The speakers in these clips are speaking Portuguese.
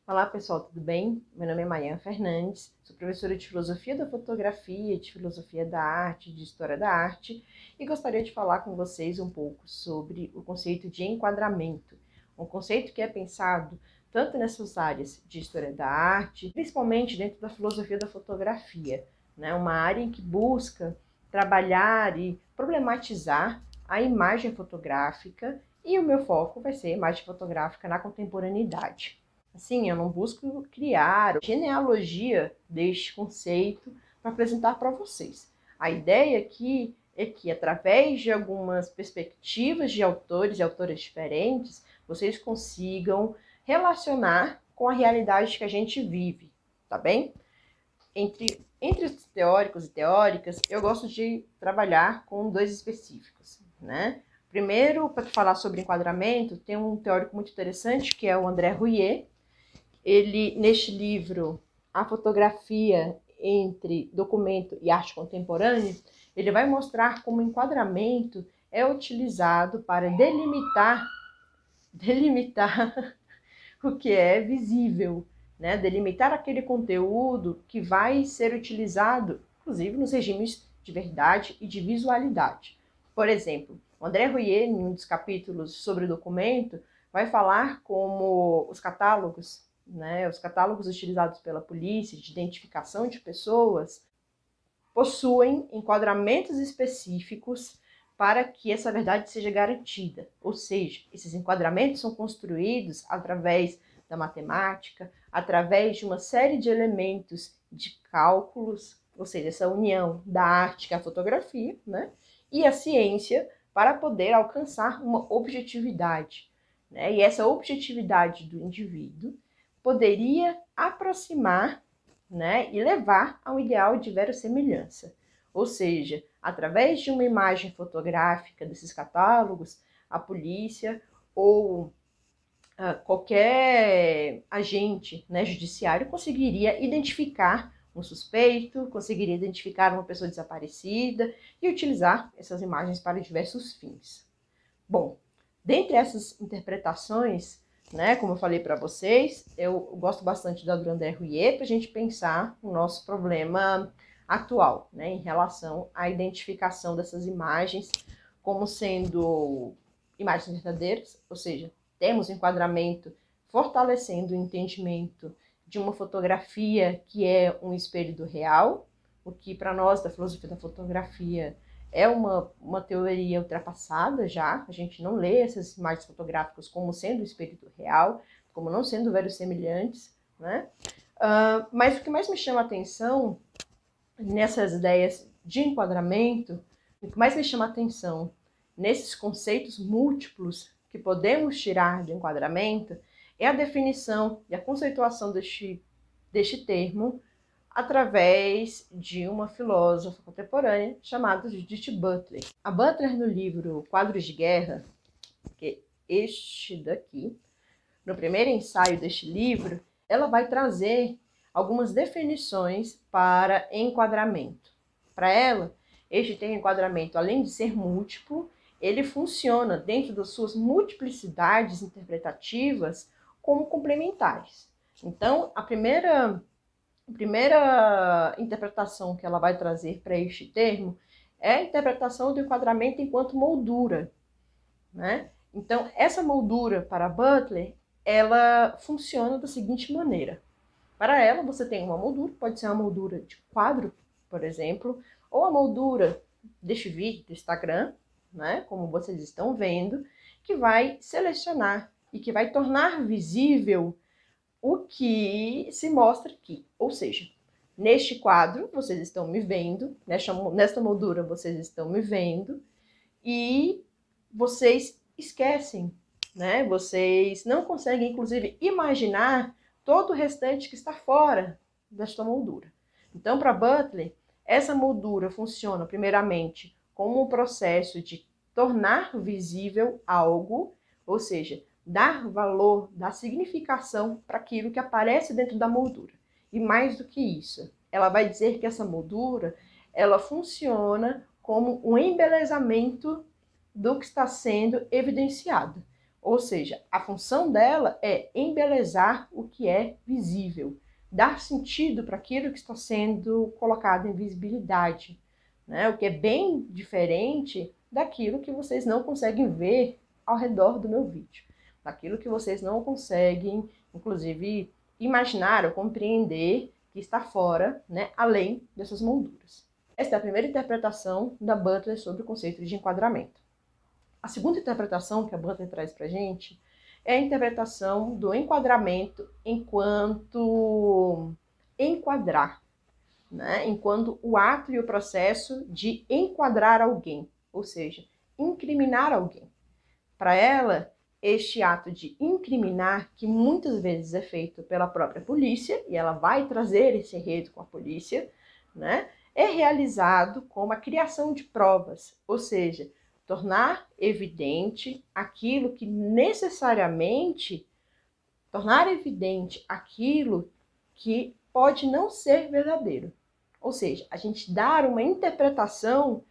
Olá pessoal, tudo bem? Meu nome é Maiane Fernandes, sou professora de Filosofia da Fotografia, de Filosofia da Arte, de História da Arte e gostaria de falar com vocês um pouco sobre o conceito de enquadramento, um conceito que é pensado tanto nessas áreas de História da Arte, principalmente dentro da Filosofia da Fotografia, né? Uma área em que busca trabalhar e problematizar a imagem fotográfica e o meu foco vai ser a imagem fotográfica na contemporaneidade. Assim, eu não busco criar genealogia deste conceito para apresentar para vocês. A ideia aqui é que, através de algumas perspectivas de autores e autoras diferentes, vocês consigam relacionar com a realidade que a gente vive, tá bem? Entre os teóricos e teóricas, eu gosto de trabalhar com dois específicos, né? Primeiro, para falar sobre enquadramento, tem um teórico muito interessante, que é o André Rouillet. Ele, neste livro, A Fotografia entre Documento e Arte Contemporânea, ele vai mostrar como o enquadramento é utilizado para delimitar o que é visível, né? Delimitar aquele conteúdo que vai ser utilizado, inclusive, nos regimes de verdade e de visualidade. Por exemplo, o André Rouillet, em um dos capítulos sobre o documento, vai falar como os catálogos, né, os catálogos utilizados pela polícia de identificação de pessoas possuem enquadramentos específicos para que essa verdade seja garantida. Ou seja, esses enquadramentos são construídos através da matemática, através de uma série de elementos de cálculos, ou seja, essa união da arte, que é a fotografia, né, e a ciência, para poder alcançar uma objetividade, né? E essa objetividade do indivíduo poderia aproximar, né, e levar a um ideal de verossemelhança. Ou seja, através de uma imagem fotográfica desses catálogos, a polícia ou qualquer agente, né, judiciário conseguiria identificar um suspeito, conseguiria identificar uma pessoa desaparecida e utilizar essas imagens para diversos fins. Bom, dentre essas interpretações, né, como eu falei para vocês, eu gosto bastante da do André Rouillet para a gente pensar o nosso problema atual, né, em relação à identificação dessas imagens como sendo imagens verdadeiras, ou seja, temos enquadramento fortalecendo o entendimento de uma fotografia que é um espelho do real, o que para nós da filosofia da fotografia é uma teoria ultrapassada já. A gente não lê essas imagens fotográficas como sendo o espelho do real, como não sendo verossemelhantes, né? Mas o que mais me chama a atenção nessas ideias de enquadramento, o que mais me chama a atenção nesses conceitos múltiplos que podemos tirar de enquadramento é a definição e a conceituação deste termo através de uma filósofa contemporânea chamada Judith Butler. A Butler, no livro Quadros de Guerra, que é este daqui, no primeiro ensaio deste livro, ela vai trazer algumas definições para enquadramento. Para ela, este termo enquadramento, além de ser múltiplo, ele funciona dentro das suas multiplicidades interpretativas como complementares. Então, a primeira interpretação que ela vai trazer para este termo é a interpretação do enquadramento enquanto moldura, né? Então, essa moldura para Butler, ela funciona da seguinte maneira. Para ela, você tem uma moldura, pode ser uma moldura de quadro, por exemplo, ou a moldura deste vídeo do Instagram, né, como vocês estão vendo, que vai selecionar e que vai tornar visível o que se mostra aqui. Ou seja, neste quadro vocês estão me vendo, nesta moldura vocês estão me vendo, e vocês esquecem, né? Vocês não conseguem, inclusive, imaginar todo o restante que está fora desta moldura. Então, para Butler, essa moldura funciona, primeiramente, como um processo de tornar visível algo, ou seja, dar valor, dar significação para aquilo que aparece dentro da moldura. E mais do que isso, ela vai dizer que essa moldura, ela funciona como um embelezamento do que está sendo evidenciado. Ou seja, a função dela é embelezar o que é visível, dar sentido para aquilo que está sendo colocado em visibilidade, né? O que é bem diferente daquilo que vocês não conseguem ver ao redor do meu vídeo, daquilo que vocês não conseguem, inclusive, imaginar ou compreender que está fora, né, além dessas molduras. Esta é a primeira interpretação da Butler sobre o conceito de enquadramento. A segunda interpretação que a Butler traz para a gente é a interpretação do enquadramento enquanto enquadrar, né? Enquanto o ato e o processo de enquadrar alguém, ou seja, incriminar alguém. Para ela, este ato de incriminar, que muitas vezes é feito pela própria polícia, e ela vai trazer esse enredo com a polícia, né? É realizado com a criação de provas, ou seja, tornar evidente aquilo que necessariamente, tornar evidente aquilo que pode não ser verdadeiro. Ou seja, a gente dar uma interpretação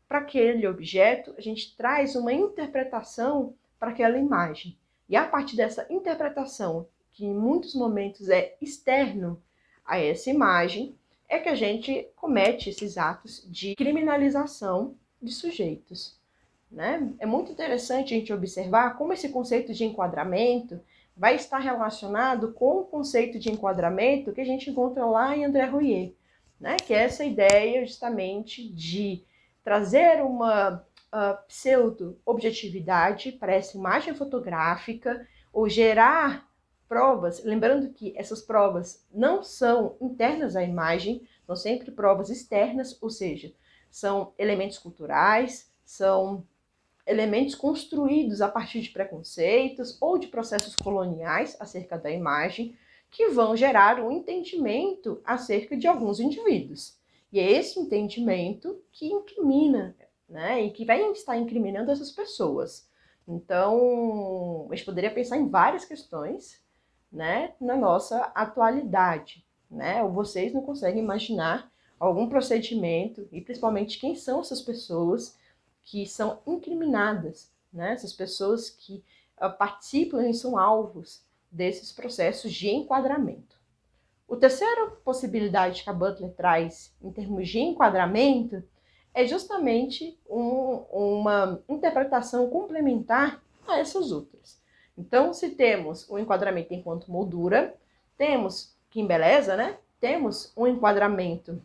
para aquele objeto, a gente traz uma interpretação para aquela imagem. E a partir dessa interpretação, que em muitos momentos é externo a essa imagem, é que a gente comete esses atos de criminalização de sujeitos, né? É muito interessante a gente observar como esse conceito de enquadramento vai estar relacionado com o conceito de enquadramento que a gente encontra lá em André Rouillet, né? Que é essa ideia justamente de trazer uma pseudo-objetividade para essa imagem fotográfica ou gerar provas, lembrando que essas provas não são internas à imagem, são sempre provas externas, ou seja, são elementos culturais, são elementos construídos a partir de preconceitos ou de processos coloniais acerca da imagem, que vão gerar um entendimento acerca de alguns indivíduos. E é esse entendimento que incrimina, né, e que vai estar incriminando essas pessoas. Então, a gente poderia pensar em várias questões, né, na nossa atualidade, né? Ou vocês não conseguem imaginar algum procedimento, e principalmente quem são essas pessoas que são incriminadas, né? Essas pessoas que participam e são alvos desses processos de enquadramento. A terceira possibilidade que a Butler traz em termos de enquadramento é justamente uma interpretação complementar a essas outras. Então, se temos o enquadramento enquanto moldura, temos, que embeleza, né? Temos um enquadramento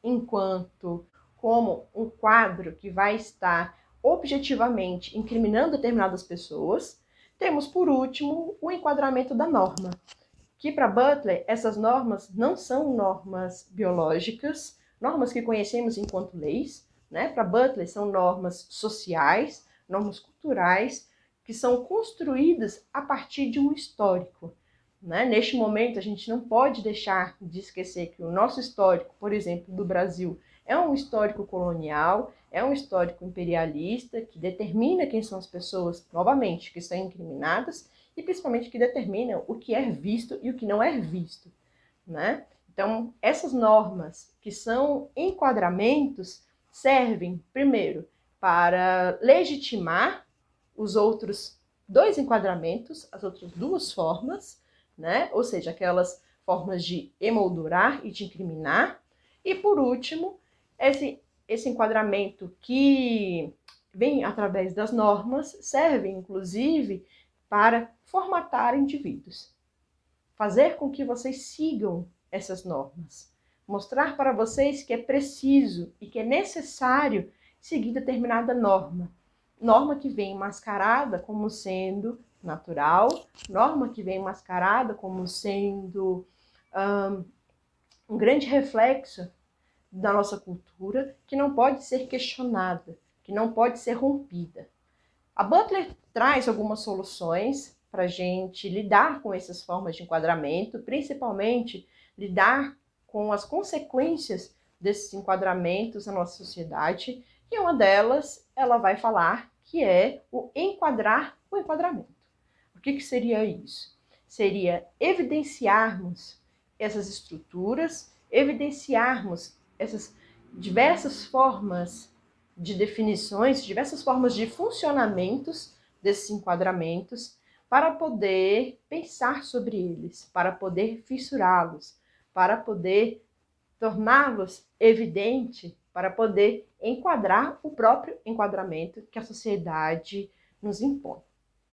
enquanto como um quadro que vai estar objetivamente incriminando determinadas pessoas. Temos, por último, o enquadramento da norma, que para Butler, essas normas não são normas biológicas, normas que conhecemos enquanto leis, né? Para Butler, são normas sociais, normas culturais, que são construídas a partir de um histórico, né? Neste momento, a gente não pode deixar de esquecer que o nosso histórico, por exemplo, do Brasil, é um histórico colonial, é um histórico imperialista, que determina quem são as pessoas, novamente, que são incriminadas, e principalmente que determina o que é visto e o que não é visto, né? Então, essas normas que são enquadramentos servem, primeiro, para legitimar os outros dois enquadramentos, as outras duas formas, né? Ou seja, aquelas formas de emoldurar e de incriminar. E, por último, esse enquadramento que vem através das normas serve, inclusive, para formatar indivíduos. Fazer com que vocês sigam essas normas. Mostrar para vocês que é preciso e que é necessário seguir determinada norma. Norma que vem mascarada como sendo natural, norma que vem mascarada como sendo um grande reflexo da nossa cultura, que não pode ser questionada, que não pode ser rompida. A Butler traz algumas soluções para a gente lidar com essas formas de enquadramento, principalmente lidar com as consequências desses enquadramentos na nossa sociedade, e uma delas ela vai falar que é o enquadrar o enquadramento. O que seria isso? Seria evidenciarmos essas estruturas, evidenciarmos essas diversas formas de definições, diversas formas de funcionamentos desses enquadramentos para poder pensar sobre eles, para poder fissurá-los, para poder torná-los evidente, para poder enquadrar o próprio enquadramento que a sociedade nos impõe.